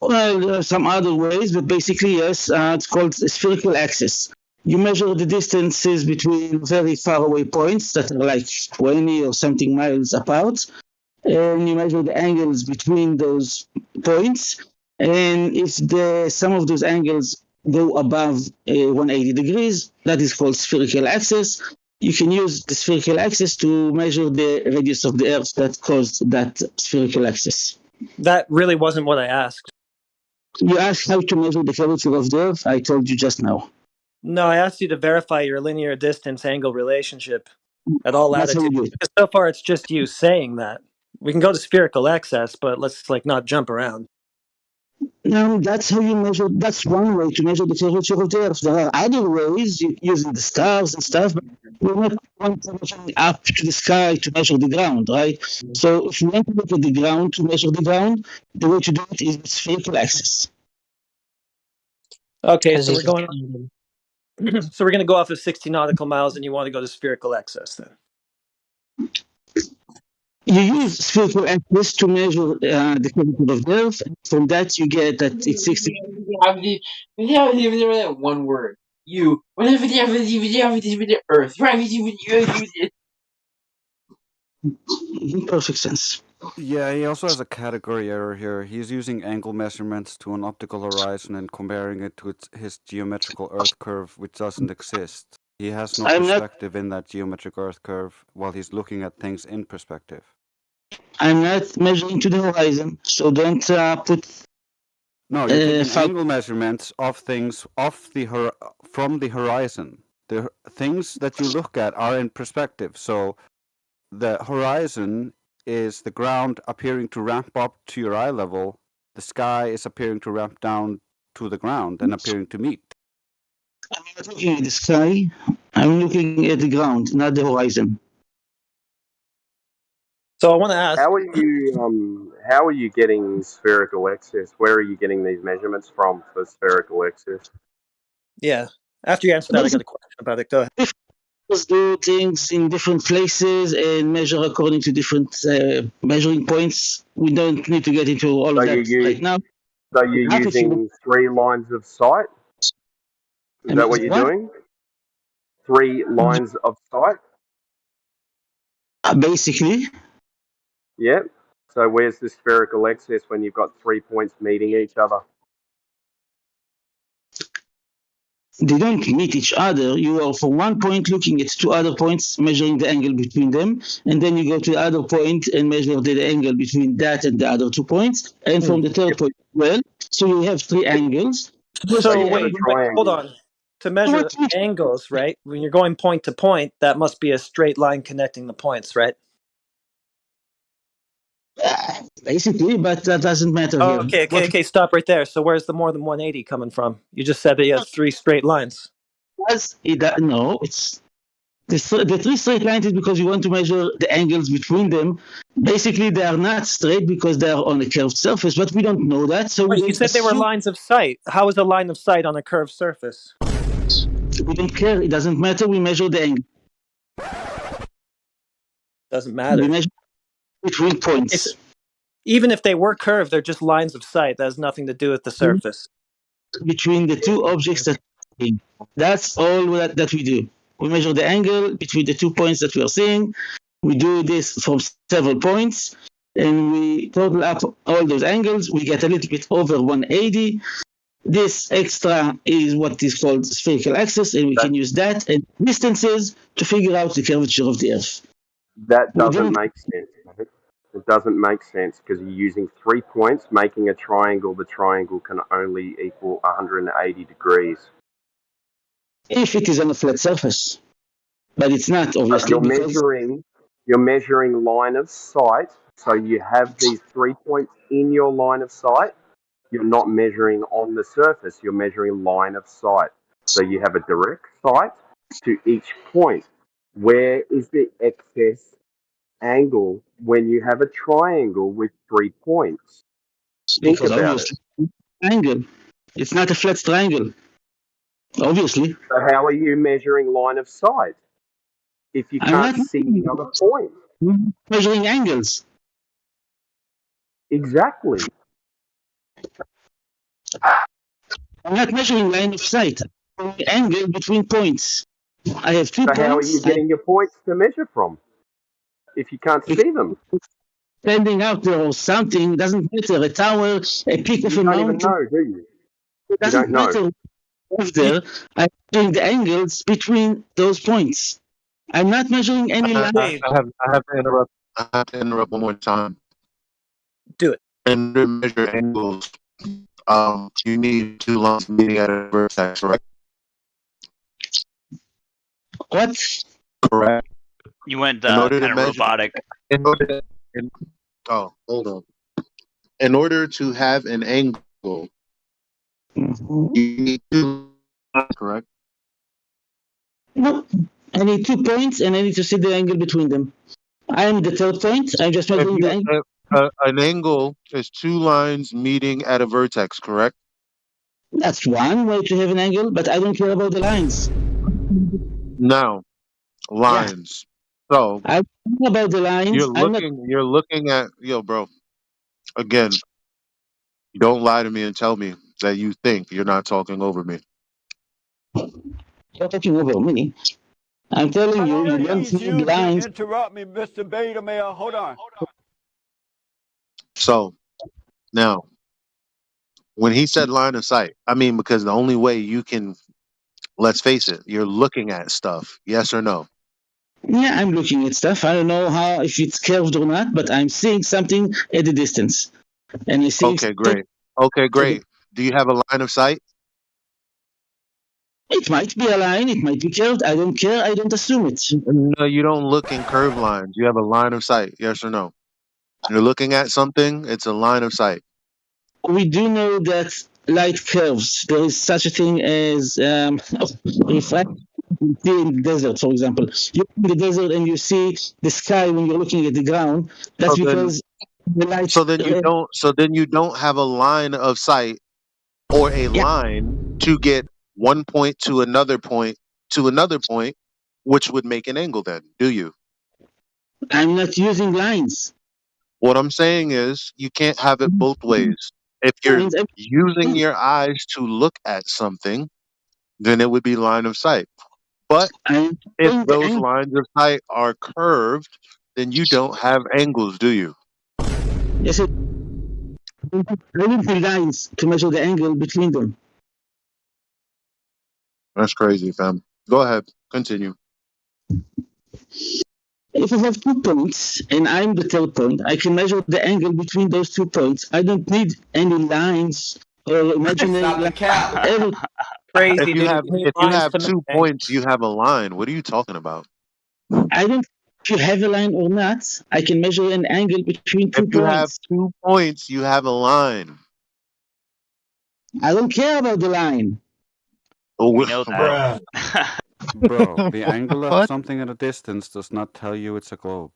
Well, some other ways, but basically, yes, it's called spherical axis. You measure the distances between very far away points that are like 20 or something miles apart, and you measure the angles between those points. And if the sum of those angles go above 180 degrees, that is called spherical axis. You can use the spherical axis to measure the radius of the Earth that caused that spherical axis. That really wasn't what I asked. You asked how to measure the curvature of the Earth. I told you just now. No, I asked you to verify your linear distance angle relationship at all That's how you latitudes. do it. Because so far it's just you saying that. We can go to spherical excess, but let's not jump around. No, that's how you measure. That's one way to measure the curvature of the Earth. There are other ways using the stars and stuff, but we're not measuring up to the sky to measure the ground, right? So if you want to look at the ground to measure the ground, the way to do it is with spherical axis. Okay, so we're going. So we're going to go off of 60 nautical miles, and you want to go to spherical excess then. You use spherical axis to measure the curvature of the Earth. And from that, you get that it's 60. One word. You. Earth. Perfect sense. Yeah, he also has a category error here. He's using angle measurements to an optical horizon and comparing it to his geometrical Earth curve, which doesn't exist. He has no perspective in that geometric Earth curve while he's looking at things in perspective. I'm not measuring to the horizon, so don't put. No, you're taking angle measurements of things from the horizon. The things that you look at are in perspective. So the horizon is the ground appearing to ramp up to your eye level. The sky is appearing to ramp down to the ground and appearing to meet. I'm not looking at the sky. I'm looking at the ground, not the horizon. So I want to ask, How are you getting spherical excess? Where are you getting these measurements from for spherical excess? yeah, after you answer that, I got a question about it. Go ahead. Let's do things in different places and measure according to different measuring points. We don't need to get into all of that right now. So you're using 3 lines of sight? Is that what you're doing? 3 lines of sight? Basically. Yeah. So where's the spherical excess when you've got 3 points meeting each other? They don't meet each other. You are for one point looking at 2 other points, measuring the angle between them, and then you go to the other point and measure the angle between that and the other 2 points, and from the third point as well. So you have 3 angles. So wait, hold on. To measure the angles, right? When you're going point to point, that must be a straight line connecting the points, right? Basically, but that doesn't matter here. Okay. Stop right there. So where's the more than 180 coming from? You just said that you have 3 straight lines. No, it's The three straight lines is because you want to measure the angles between them. Basically, they are not straight because they are on a curved surface, but we don't know that. So Wait, you said they were lines of sight. How is a line of sight on a curved surface? We don't care. It doesn't matter. We measure the angle. Doesn't matter. We measure between points. Even if they were curved, they're just lines of sight. That has nothing to do with the surface. Between the two objects that's all that we do. We measure the angle between the 2 points that we are seeing. We do this from several points, and we total up all those angles. We get a little bit over 180. This extra is what is called spherical axis, and we can use that and distances to figure out the curvature of the Earth. That doesn't make sense. It doesn't make sense because you're using 3 points, making a triangle. The triangle can only equal 180 degrees. If it is on a flat surface, but it's not, obviously. You're measuring line of sight, so you have these 3 points in your line of sight. You're not measuring on the surface, you're measuring line of sight. So you have a direct sight to each point. Where is the excess angle when you have a triangle with 3 points? Think about it. Angle. It's not a flat triangle, obviously. So how are you measuring line of sight if you can't see the other point? Measuring angles. Exactly. I'm not measuring line of sight. Angle between points. I have 2 points. So how are you getting your points to measure from if you can't see them? Standing out there or something doesn't matter. A tower, a peak of a mountain. You don't even know, do you? It doesn't matter. There, I'm measuring the angles between those points. I'm not measuring any line. I have to interrupt one more time. Do it. And to measure angles, you need 2 lines meeting at a vertex, right? What? Correct. You went kind of robotic. Hold on. In order to have an angle, you need 2 lines, correct? No, I need 2 points, and I need to see the angle between them. I'm the third point. I'm just measuring the angle. An angle is 2 lines meeting at a vertex, correct? That's one way to have an angle, but I don't care about the lines. Now, lines. Yeah. So I care about the lines. You're looking at bro. Again, don't lie to me and tell me that you think you're not talking over me. You're talking over me. I'm telling you, you don't need lines. Interrupt me, Mr. Beta Male. Hold on. So, now, when he said line of sight, I mean, because the only way you can, let's face it, you're looking at stuff. Yes or no? Yeah, I'm looking at stuff. I don't know if it's curved or not, but I'm seeing something at a distance. And I see. Okay, great. Okay, great. Do you have a line of sight? It might be a line. It might be curved. I don't care. I don't assume it. No, you don't look in curved lines. You have a line of sight. Yes or no? You're looking at something. It's a line of sight. We do know that light curves. There is such a thing as refraction in the desert, for example. You're in the desert and you see the sky when you're looking at the ground. That's because the light. So then you don't have a line of sight or a line to get one point to another point, which would make an angle then, do you? I'm not using lines. What I'm saying is you can't have it both ways. If you're using your eyes to look at something, then it would be line of sight. But if those lines of sight are curved, then you don't have angles, do you? Yes, I need the lines to measure the angle between them. That's crazy, fam. Go ahead. Continue. If I have 2 points and I'm the third point, I can measure the angle between those 2 points. I don't need any lines or imaginary lines. Crazy. If you have 2 points, you have a line. What are you talking about? I don't. If you have a line or not, I can measure an angle between 2 points. If you have 2 points, you have a line. I don't care about the line. Oh, we know that. Bro, the angle of What? something at a distance does not tell you it's a globe.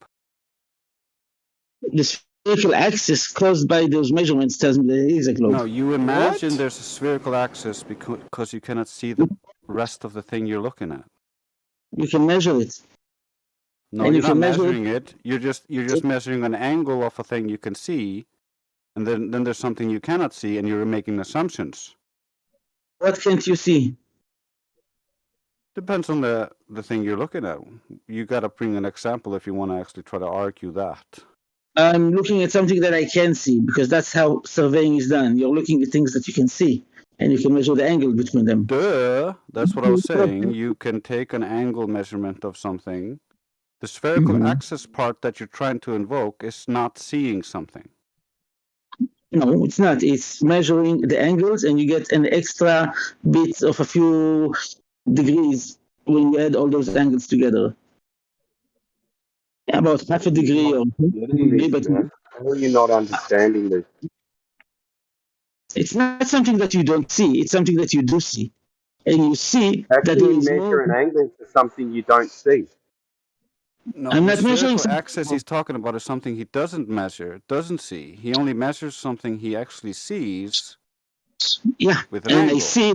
The spherical axis caused by those measurements tells me that it is a globe. No, you imagine there's a spherical axis because you cannot see the rest of the thing you're looking at. You can measure it. No, And you're you not can measure measuring it. You're just measuring an angle of a thing you can see, and then there's something you cannot see, and you're making assumptions. What can't you see? Depends on the thing you're looking at. You got to bring an example if you want to actually try to argue that. I'm looking at something that I can see, because that's how surveying is done. You're looking at things that you can see, and you can measure the angle between them. Duh! That's what I was saying. You can take an angle measurement of something. The spherical axis part that you're trying to invoke is not seeing something. No, it's not. It's measuring the angles, and you get an extra bit of a few degrees when you add all those angles together. About half a degree or Getting this, man. How are you not understanding this? it's not something that you don't see. It's something that you do see. And you see How that can there you is measure an angle for something you don't see? No, I'm the not measuring spherical axis he's talking about is something he doesn't measure, doesn't see. He only measures something he actually sees. Yeah, with an and angle. I see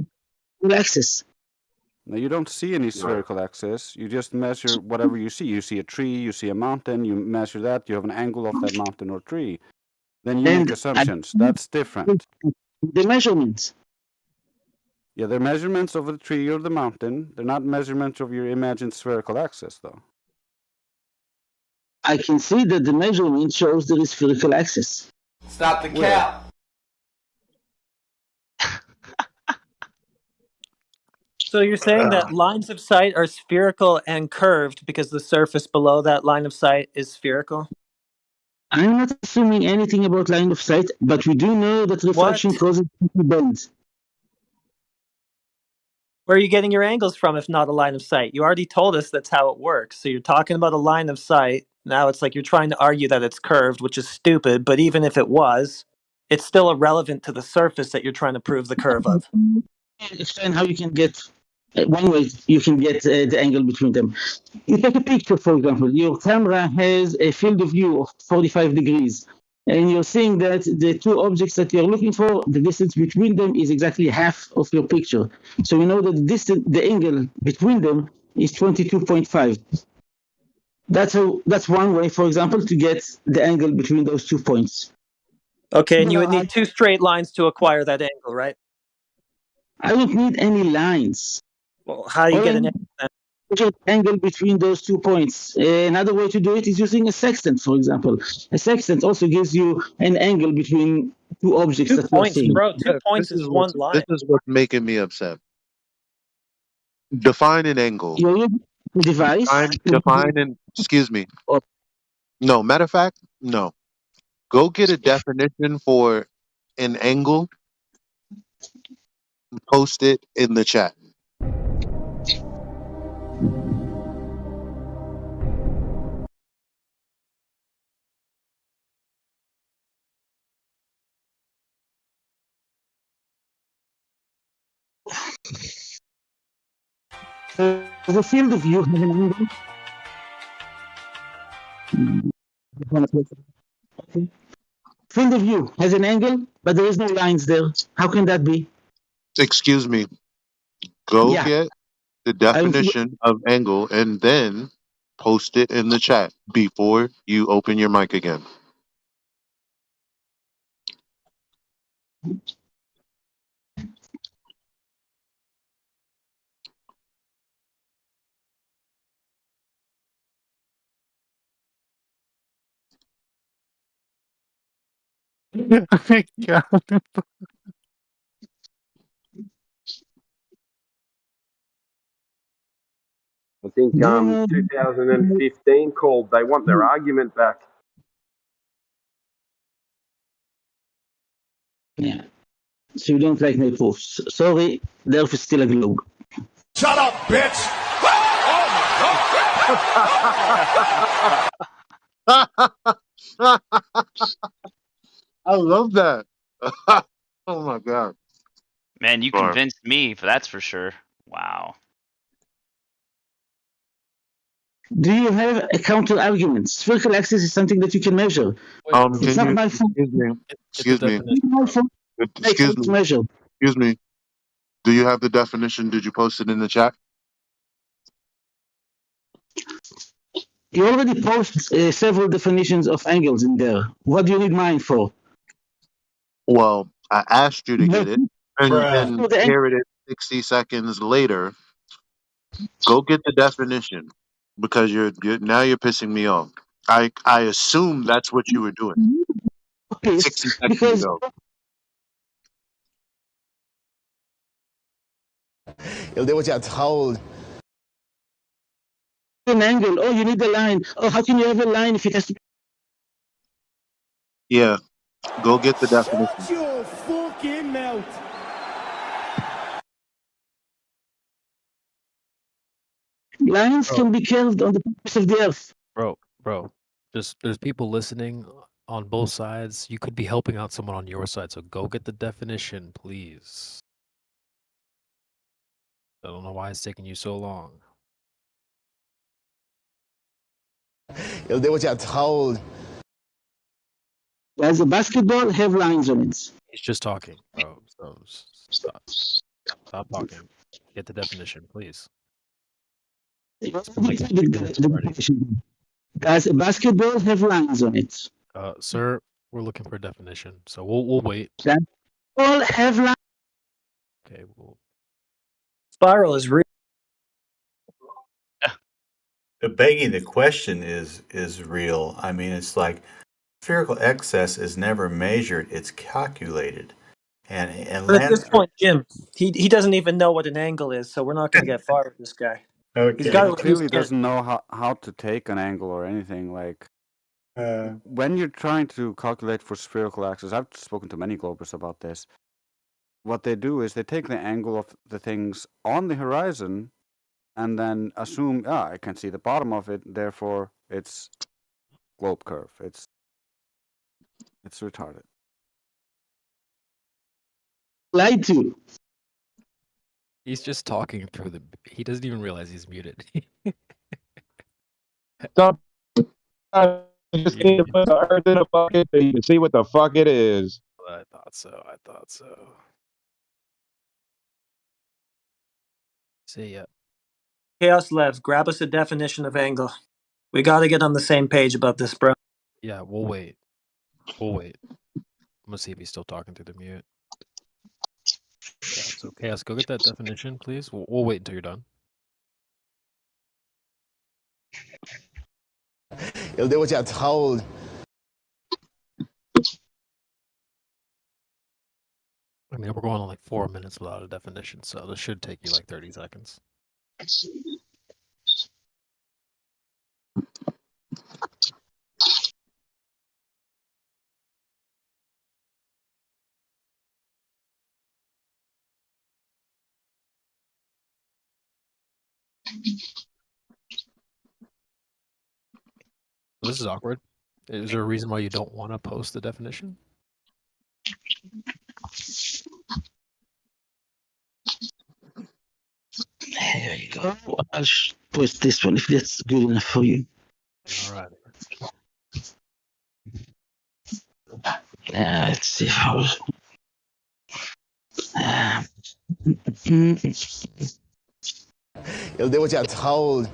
the axis. Now, you don't see any spherical axis. You just measure whatever you see. You see a tree, you see a mountain, you measure that, you have an angle of that mountain or tree. Then you make assumptions. That's different. The measurements. Yeah, they're measurements of the tree or the mountain. They're not measurements of your imagined spherical axis, though. I can see that the measurement shows there is spherical axis. Stop the cap. So you're saying that lines of sight are spherical and curved because the surface below that line of sight is spherical? I'm not assuming anything about line of sight, but we do know that refraction causes bends. Where are you getting your angles from if not a line of sight? You already told us that's how it works. So you're talking about a line of sight. Now it's like you're trying to argue that it's curved, which is stupid, but even if it was, it's still irrelevant to the surface that you're trying to prove the curve of. Explain how you can get one way you can get the angle between them. You take a picture, for example. Your camera has a field of view of 45 degrees, and you're seeing that the two objects that you're looking for, the distance between them is exactly half of your picture. So you know that the angle between them is 22.5. That's one way, for example, to get the angle between those 2 points. Okay, and you would need two straight lines to acquire that angle, right? I don't need any lines. Well, how do you get an angle then? Angle between those 2 points. Another way to do it is using a sextant, for example. A sextant also gives you an angle between two objects that you're seeing. Bro. 2 points is one line. This is what's making me upset. Define an angle. Your device. Define an. Excuse me. No, matter of fact, no. Go get a definition for an angle. Post it in the chat. The field of view has an angle. Okay. Field of view has an angle, but there is no lines there. How can that be? Excuse me. Go get the definition of angle and then post it in the chat before you open your mic again. I think 2015 called. They want their argument back. Yeah. So you don't like my proofs. Sorry, the Earth is still a globe. Shut up, bitch! I love that. Oh my god. Man, you convinced me, that's for sure. Wow. Do you have a counter argument? Spherical axis is something that you can measure. It's Can not you my fault. excuse me? It's not my fault. Excuse It's me. measure. Excuse me. Do you have the definition? Did you post it in the chat? You already posted several definitions of angles in there. What do you need mine for? Well, I asked you to get it, and Bruh. then here it is 60 seconds later. Go get the definition because now you're pissing me off. I assume that's what you were doing Okay, 60 seconds because ago. They were just told. an angle. Oh, you need a line. Oh, how can you have a line if it has to be? Yeah, go get the definition. Shut your fucking mouth. Lines can be curved on the surface of the earth. Bro, there's people listening on both sides. You could be helping out someone on your side, so go get the definition, please. I don't know why it's taking you so long. They were just told. As a basketball, have lines on it. He's just talking, bro. So stop talking. Get the definition, please. As a basketball, have lines on it. Sir, we're looking for a definition, so we'll wait. All have lines. Okay, Spiral is real. Begging the question is real. I mean, it's like spherical excess is never measured; it's calculated. And But at this Lance, point, Jim, he doesn't even know what an angle is, so we're not going to get far with this guy. Okay. He's got He to at clearly least get. doesn't know how to take an angle or anything. Like when you're trying to calculate for spherical axis, I've spoken to many Globers about this. What they do is they take the angle of the things on the horizon and then assume, I can see the bottom of it, therefore it's globe curve. It's retarded. Lied to. he's just talking through the. He doesn't even realize he's muted. Stop. Just need to put the earth in a bucket so you can see what the fuck it is. I thought so. See ya. ChaosLev, grab us a definition of angle. We got to get on the same page about this, bro. Yeah, we'll wait. I'm gonna see if he's still talking through the mute. Yeah, so Chaos, go get that definition, please. We'll wait until you're done. They were just told. I mean, we're going on like 4 minutes without a definition, so this should take you like 30 seconds. This is awkward. Is there a reason why you don't want to post the definition? Here you go. I'll post this one if that's good enough for you. All right. Let's see how. They were just told.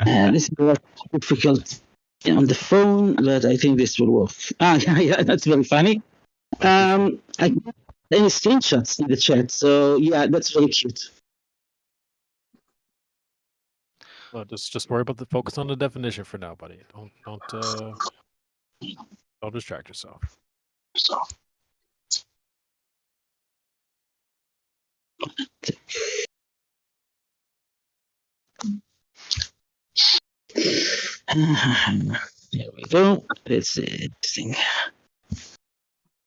This is a lot difficult on the phone, but I think this will work. Yeah, that's very funny. I got any screenshots in the chat, so yeah, that's very cute. Well, just worry about the focus on the definition for now, buddy. Don't distract yourself. There we go. Let's see this thing.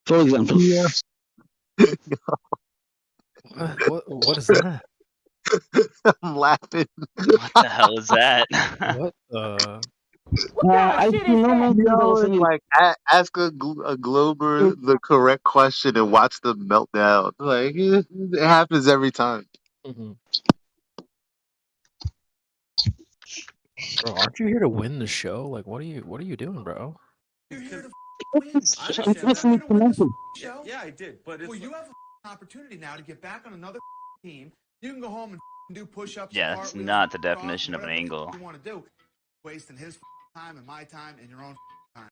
For example. Yeah. What is that? I'm laughing. What the hell is that? What? I do not know like ask a Glober the correct question and watch them melt down. Like it happens every time. Mm-hmm. Bro, aren't you here to win the show? Like, what are you doing, bro? You're here to win. I understand that. You're gonna win this show. Yeah, I did. But well, you have an opportunity now to get back on another team. You can go home and do push-ups. Yeah, And that's cartwheels not the and off definition of an whatever angle. you want to do. Wasting his time and my time and your own time.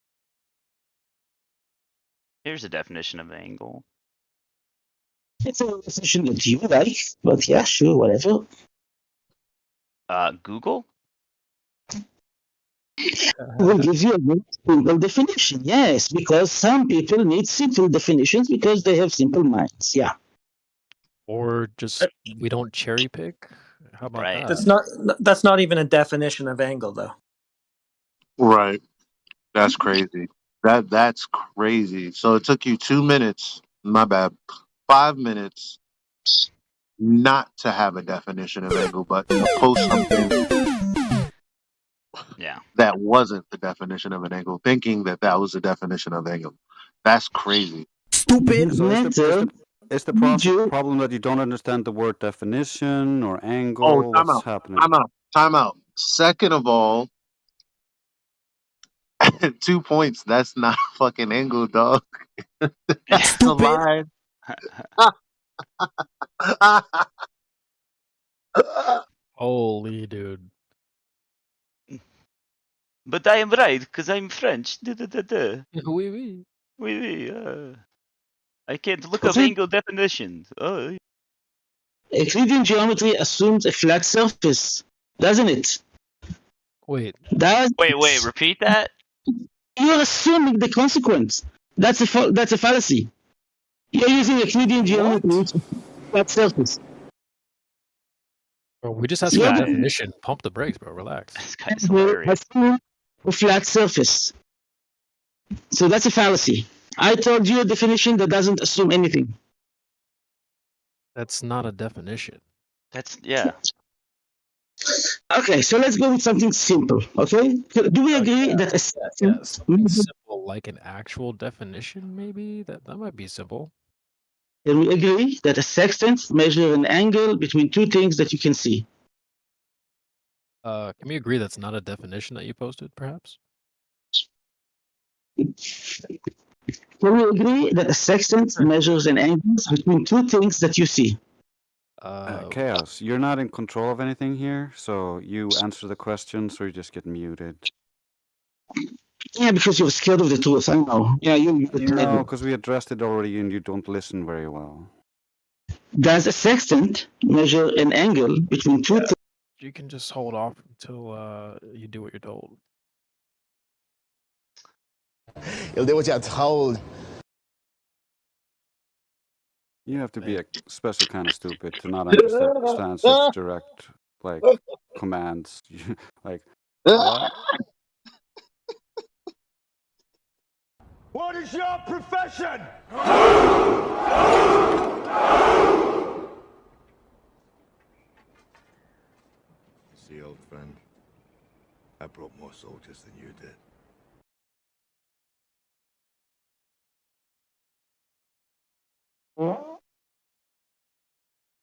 Here's a definition of an angle. It's a definition that you like, but yeah, sure, whatever. Google? Will give you a very simple definition, yes, because some people need simple definitions because they have simple minds. Yeah. Or just we don't cherry pick? How about Right. that? That's not even a definition of angle, though. Right. That's crazy. That's crazy. So it took you 2 minutes, my bad, 5 minutes not to have a definition of angle, but to post something Yeah. that wasn't the definition of an angle, thinking that that was the definition of angle. That's crazy. Stupid. So is the problem that you don't understand the word definition or angle? Oh, time What's out. happening? Time out. Second of all, 2 points. That's not a fucking angle, dog. That's a lie. Holy dude. But I am right, because I'm French. Oui, oui. Oui, oui. I can't look up angle definitions. Oh. Euclidean geometry assumes a flat surface, doesn't it? Wait. Wait, repeat that? You're assuming the consequence. That's a fallacy. You're using Euclidean geometry, which is flat surface. Bro, we just asked for a definition. Pump the brakes, bro. Relax. This guy's hilarious. A flat surface. So that's a fallacy. I told you a definition that doesn't assume anything. That's not a definition. Yeah. Okay, so let's go with something simple, okay? Do we agree that something simple like an actual definition, maybe? That might be simple. Can we agree that a sextant measures an angle between two things that you can see? Can we agree that's not a definition that you posted, perhaps? Can we agree that a sextant measures an angle between two things that you see? Chaos, you're not in control of anything here, so you answer the questions or you just get muted. Yeah, because you're scared of the truth, I know. Yeah, No, because we addressed it already and you don't listen very well. Does a sextant measure an angle between two things? You can just hold off until you do what you're told. You'll do what you're told. You have to be a special kind of stupid to not understand such direct, like, commands. Like, what? What is your profession? See, old friend, I brought more soldiers than you did.